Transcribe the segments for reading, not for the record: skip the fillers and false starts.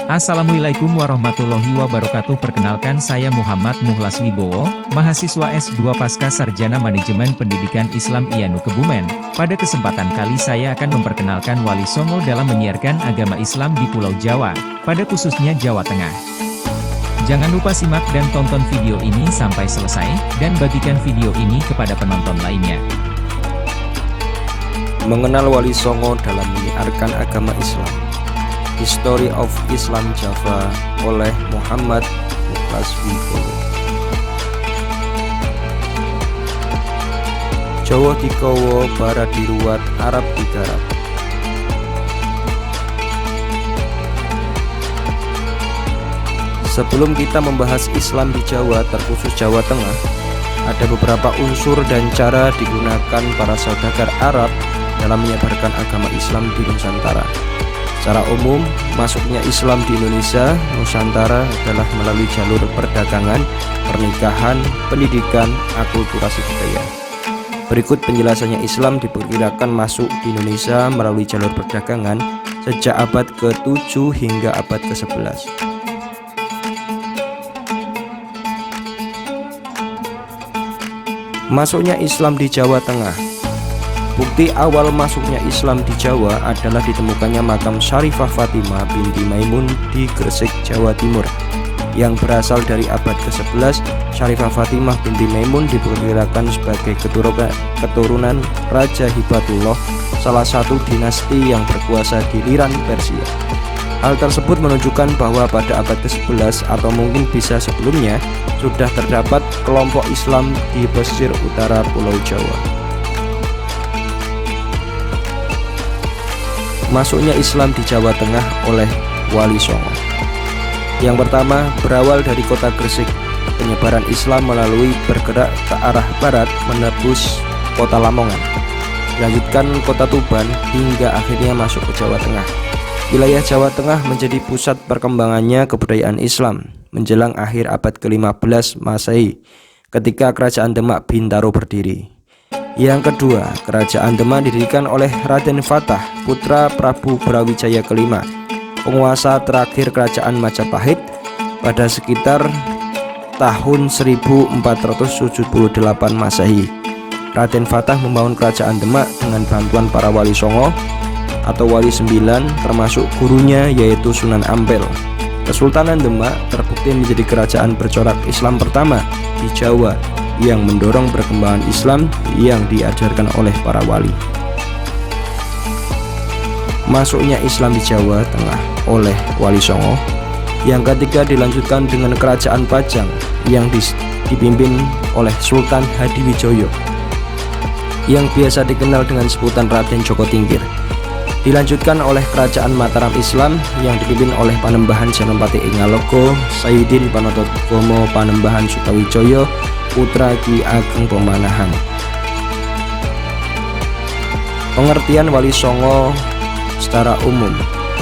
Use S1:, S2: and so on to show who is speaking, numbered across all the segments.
S1: Assalamualaikum warahmatullahi wabarakatuh. Perkenalkan, saya Muhammad Muhlas Wibowo, mahasiswa S2 Pasca Sarjana Manajemen Pendidikan Islam IANU Kebumen. Pada kesempatan kali saya akan memperkenalkan Wali Songo dalam menyiarkan agama Islam di Pulau Jawa, pada khususnya Jawa Tengah. Jangan lupa simak dan tonton video ini sampai selesai, dan bagikan video ini kepada penonton lainnya.
S2: Mengenal Wali Songo dalam menyiarkan agama Islam. History of Islam Java oleh Muhammad Muhlas Wibowo. Jawa dikowo, barat diruat, Arab digarap. Sebelum kita membahas Islam di Jawa, terkhusus Jawa Tengah, ada beberapa unsur dan cara digunakan para saudagar Arab dalam menyebarkan agama Islam di Nusantara. Secara umum, masuknya Islam di Indonesia, Nusantara adalah melalui jalur perdagangan, pernikahan, pendidikan, akulturasi budaya. Berikut penjelasannya. Islam diperkirakan masuk di Indonesia melalui jalur perdagangan sejak abad ke-7 hingga abad ke-11. Masuknya Islam di Jawa Tengah. Bukti awal masuknya Islam di Jawa adalah ditemukannya makam Syarifah Fatimah binti Maimun di Gresik, Jawa Timur, yang berasal dari abad ke-11. Syarifah Fatimah binti Maimun diperkirakan sebagai keturunan Raja Hibatullah, salah satu dinasti yang berkuasa di Iran, Persia. Hal tersebut menunjukkan bahwa pada abad ke-11 atau mungkin bisa sebelumnya sudah terdapat kelompok Islam di pesisir utara Pulau Jawa. Masuknya Islam di Jawa Tengah oleh Wali Songo. Yang pertama, berawal dari kota Gresik. Penyebaran Islam melalui bergerak ke arah barat menembus kota Lamongan, dilanjutkan kota Tuban hingga akhirnya masuk ke Jawa Tengah. Wilayah Jawa Tengah menjadi pusat perkembangannya kebudayaan Islam menjelang akhir abad ke-15 Masehi, ketika Kerajaan Demak Bintaro berdiri. Yang kedua, Kerajaan Demak didirikan oleh Raden Fatah, putra Prabu Brawijaya kelima, penguasa terakhir Kerajaan Majapahit pada sekitar tahun 1478 Masehi. Raden Fatah membangun Kerajaan Demak dengan bantuan para Wali Songo atau Wali 9, termasuk gurunya yaitu Sunan Ampel. Kesultanan Demak terbukti menjadi kerajaan bercorak Islam pertama di Jawa yang mendorong perkembangan Islam yang diajarkan oleh para wali. Masuknya Islam di Jawa Tengah oleh Wali Songo. Yang ketiga, dilanjutkan dengan Kerajaan Pajang yang dipimpin oleh Sultan Hadiwijoyo, yang biasa dikenal dengan sebutan Raden Joko Tingkir. Dilanjutkan oleh Kerajaan Mataram Islam yang dipimpin oleh Panembahan Senopati Ingalogo Sayyidin Panottogomo Panembahan Sutawijoyo, putra Ki Ageng Pemanahan. Pengertian Wali Songo secara umum.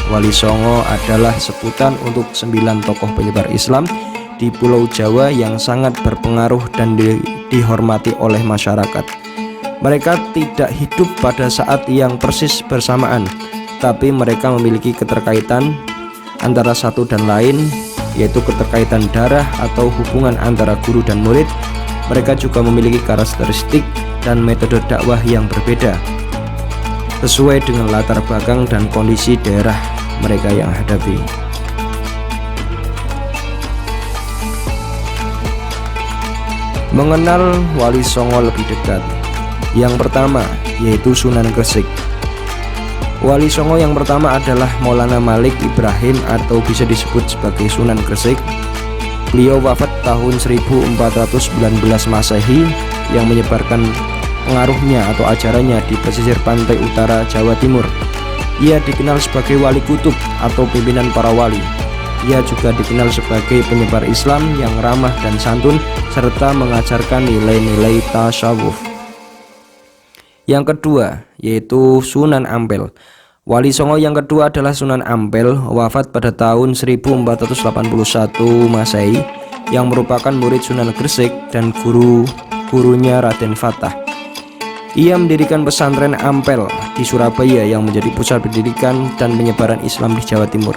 S2: Wali Songo adalah sebutan untuk 9 tokoh penyebar Islam di Pulau Jawa yang sangat berpengaruh dan dihormati oleh masyarakat. Mereka tidak hidup pada saat yang persis bersamaan, tapi mereka memiliki keterkaitan antara satu dan lain, yaitu keterkaitan darah atau hubungan antara guru dan murid. Mereka juga memiliki karakteristik dan metode dakwah yang berbeda, sesuai dengan latar belakang dan kondisi daerah mereka yang hadapi. Mengenal Wali Songo lebih dekat. Yang pertama, yaitu Sunan Gresik. Wali Songo yang pertama adalah Maulana Malik Ibrahim atau bisa disebut sebagai Sunan Gresik. Beliau wafat tahun 1419 Masehi, yang menyebarkan pengaruhnya atau ajarannya di pesisir pantai utara Jawa Timur. Ia dikenal sebagai wali kutub atau pimpinan para wali. Ia juga dikenal sebagai penyebar Islam yang ramah dan santun serta mengajarkan nilai-nilai tasawuf. Yang kedua, yaitu Sunan Ampel. Wali Songo yang kedua adalah Sunan Ampel, wafat pada tahun 1481 Masehi, yang merupakan murid Sunan Gresik dan gurunya Raden Fatah. Ia mendirikan pesantren Ampel di Surabaya yang menjadi pusat pendidikan dan penyebaran Islam di Jawa Timur.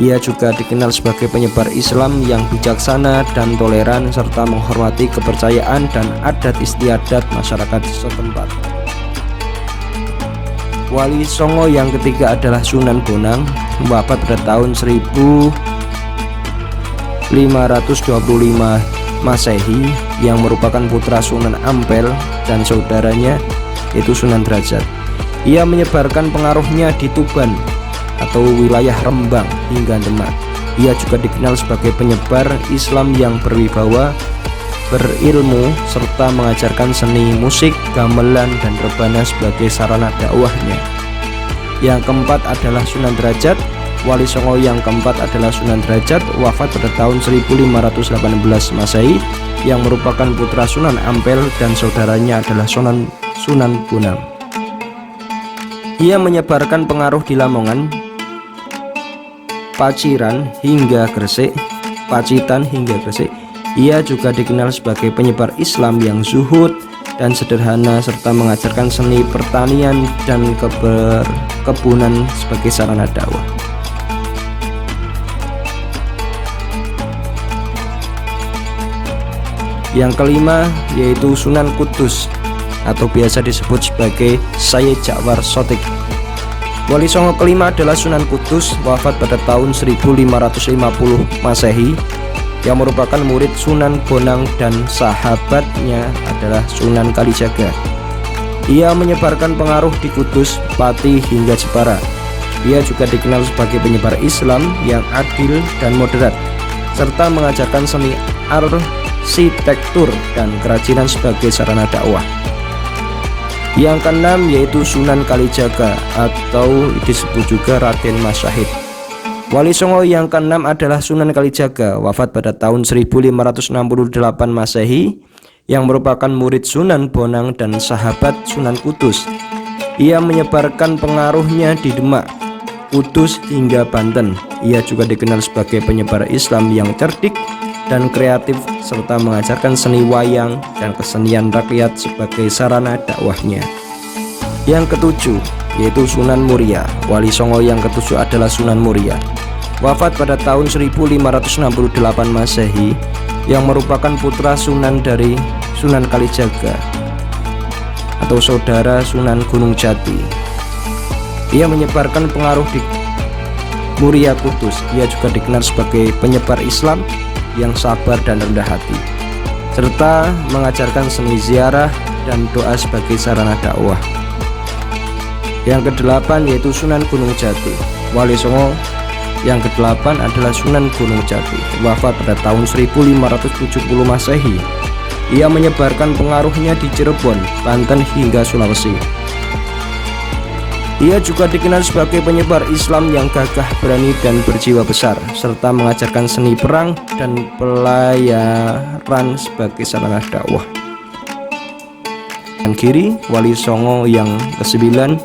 S2: Ia juga dikenal sebagai penyebar Islam yang bijaksana dan toleran serta menghormati kepercayaan dan adat istiadat masyarakat setempat. Wali Songo yang ketiga adalah Sunan Bonang, wafat pada tahun 1525 Masehi, yang merupakan putra Sunan Ampel dan saudaranya yaitu Sunan Derajat. Ia menyebarkan pengaruhnya di Tuban atau wilayah Rembang hingga Demak. Ia juga dikenal sebagai penyebar Islam yang berwibawa, berilmu, serta mengajarkan seni musik, gamelan, dan rebana sebagai sarana dakwahnya. Yang keempat adalah Sunan Derajat. Wali Songo yang keempat adalah Sunan Derajat, wafat pada tahun 1518 Masehi, yang merupakan putra Sunan Ampel dan saudaranya adalah Sunan Bonang. Ia menyebarkan pengaruh di Lamongan, Pacitan hingga Gresik. Ia juga dikenal sebagai penyebar Islam yang zuhud dan sederhana serta mengajarkan seni pertanian dan kebunan sebagai sarana dakwah. Yang kelima yaitu Sunan Kudus atau biasa disebut sebagai Syekh Ja'far Shothiq. Wali Songo kelima adalah Sunan Kudus, wafat pada tahun 1550 Masehi, yang merupakan murid Sunan Bonang dan sahabatnya adalah Sunan Kalijaga. Ia menyebarkan pengaruh di Kudus, Pati hingga Jepara. Ia juga dikenal sebagai penyebar Islam yang adil dan moderat, serta mengajarkan seni arsitektur dan kerajinan sebagai sarana dakwah. Yang keenam yaitu Sunan Kalijaga atau disebut juga Raden Mas Syahid. Wali Songo yang keenam adalah Sunan Kalijaga, wafat pada tahun 1568 Masehi, yang merupakan murid Sunan Bonang dan sahabat Sunan Kudus. Ia menyebarkan pengaruhnya di Demak, Kudus hingga Banten. Ia juga dikenal sebagai penyebar Islam yang cerdik dan kreatif serta mengajarkan seni wayang dan kesenian rakyat sebagai sarana dakwahnya. Yang ketujuh yaitu Sunan Muria. Wali Songo yang ketujuh adalah Sunan Muria, wafat pada tahun 1568 Masehi, yang merupakan putra Sunan dari Sunan Kalijaga atau saudara Sunan Gunung Jati. Ia menyebarkan pengaruh di Muria Kudus. Ia juga dikenal sebagai penyebar Islam yang sabar dan rendah hati, serta mengajarkan seni ziarah dan doa sebagai sarana dakwah. Yang kedelapan yaitu Sunan Gunung Jati. Wali Songo yang kedelapan adalah Sunan Gunung Jati, wafat pada tahun 1570 Masehi. Ia menyebarkan pengaruhnya di Cirebon, Banten hingga Sulawesi. Ia juga dikenal sebagai penyebar Islam yang gagah berani dan berjiwa besar, serta mengajarkan seni perang dan pelayaran sebagai sarana dakwah. Yang kiri, Wali Songo yang ke-9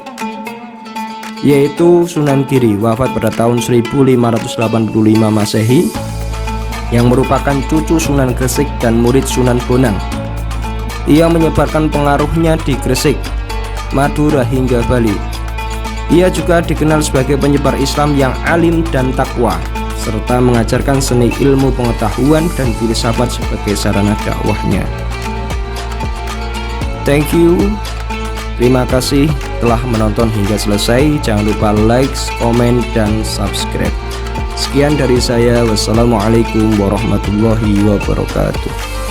S2: yaitu Sunan Giri, wafat pada tahun 1585 Masehi, yang merupakan cucu Sunan Gresik dan murid Sunan Bonang. Ia menyebarkan pengaruhnya di Gresik, Madura hingga Bali. Ia juga dikenal sebagai penyebar Islam yang alim dan takwa, serta mengajarkan seni ilmu pengetahuan dan filsafat sebagai sarana dakwahnya. Thank you. Terima kasih telah menonton hingga selesai. Jangan lupa like, komen, dan subscribe. Sekian dari saya. Wassalamualaikum warahmatullahi wabarakatuh.